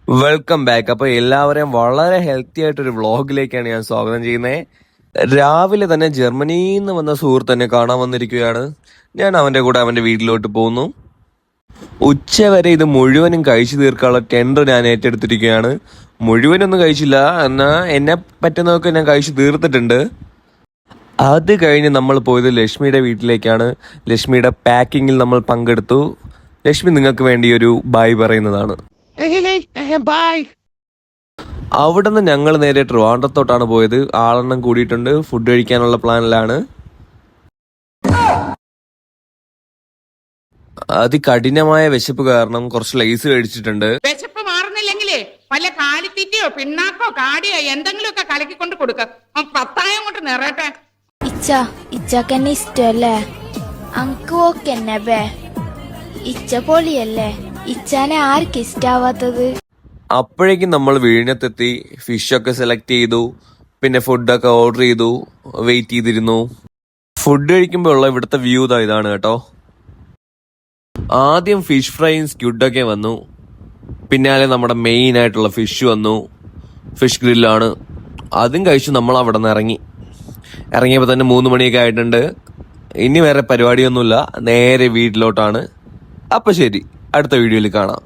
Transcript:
Welcome back. അപ്പൊ എല്ലാവരെയും വളരെ ഹെൽത്തി ആയിട്ടൊരു വ്ളോഗിലേക്കാണ് ഞാൻ സ്വാഗതം ചെയ്യുന്നത്. രാവിലെ തന്നെ ജർമ്മനിയിൽ നിന്ന് വന്ന സുഹൃത്ത് തന്നെ കാണാൻ വന്നിരിക്കുകയാണ്. ഞാൻ അവന്റെ കൂടെ അവന്റെ വീട്ടിലോട്ട് പോകുന്നു. ഉച്ചവരെ ഇത് മുഴുവനും കഴിച്ചു തീർക്കാനുള്ള ടെൻഡർ ഞാൻ ഏറ്റെടുത്തിരിക്കുകയാണ്. മുഴുവനൊന്നും കഴിച്ചില്ല, എന്നാ എന്നെ പറ്റുന്നതൊക്കെ ഞാൻ കഴിച്ചു തീർത്തിട്ടുണ്ട്. അത് കഴിഞ്ഞ് നമ്മൾ പോയത് ലക്ഷ്മിയുടെ വീട്ടിലേക്കാണ്. ലക്ഷ്മിയുടെ പാക്കിങ്ങിൽ നമ്മൾ പങ്കെടുത്തു. ലക്ഷ്മി നിങ്ങൾക്ക് വേണ്ടി ഒരു ബൈ പറയുന്നതാണ്. അവിടെ നിന്ന് ഞങ്ങൾ നേരെ ട്രിവാൻഡ്രത്തോട്ടാണ് പോയത്. ആളെണ്ണം കൂടിയിട്ടുണ്ട്. ഫുഡ് കഴിക്കാനുള്ള പ്ലാനിലാണ്. അതികഠിനമായ വിശപ്പ് കാരണം കുറച്ച് ലൈസ് കഴിച്ചിട്ടുണ്ട്. വിശപ്പ് മാറുന്നില്ലെങ്കിലേ വല്ല കാലിത്തീറ്റയോ പിണ്ണാക്കോ കാടിയോ എന്തെങ്കിലും ഒക്കെ കലക്കിക്കൊണ്ട് കൊടുക്ക. പത്തായം കൊണ്ട് നിറയട്ടെ. ഇച്ചക്കെന്നെ ഇഷ്ടല്ലേ? അങ്ക് ഓക്കെന്നെ ബേ. ഇച്ച പൊളിയല്ലേ? ഇച്ചാനെ ആർക്ക് ഇഷ്ടാവാത്തത്? അപ്പോഴേക്കും നമ്മൾ വിഴിഞ്ഞത്തെത്തി. ഫിഷൊക്കെ സെലക്ട് ചെയ്തു. പിന്നെ ഫുഡൊക്കെ ഓർഡർ ചെയ്തു. വെയിറ്റ് ചെയ്തിരുന്നു. ഫുഡ് കഴിക്കുമ്പോൾ ഉള്ള ഇവിടുത്തെ വ്യൂ ഇതാണ് കേട്ടോ. ആദ്യം ഫിഷ് ഫ്രൈയും സ്ക്വിഡൊക്കെ വന്നു. പിന്നാലെ നമ്മുടെ മെയിൻ ആയിട്ടുള്ള ഫിഷ് വന്നു. ഫിഷ് ഗ്രില്ലാണ്. അതും കഴിച്ചു നമ്മൾ അവിടെ നിന്ന് ഇറങ്ങിയപ്പോൾ തന്നെ 3 മണിയൊക്കെ ആയിട്ടുണ്ട്. ഇനി വേറെ പരിപാടിയൊന്നുമില്ല, നേരെ വീട്ടിലോട്ടാണ്. അപ്പൊ ശരി, അടുത്ത വീഡിയോയിൽ കാണാം.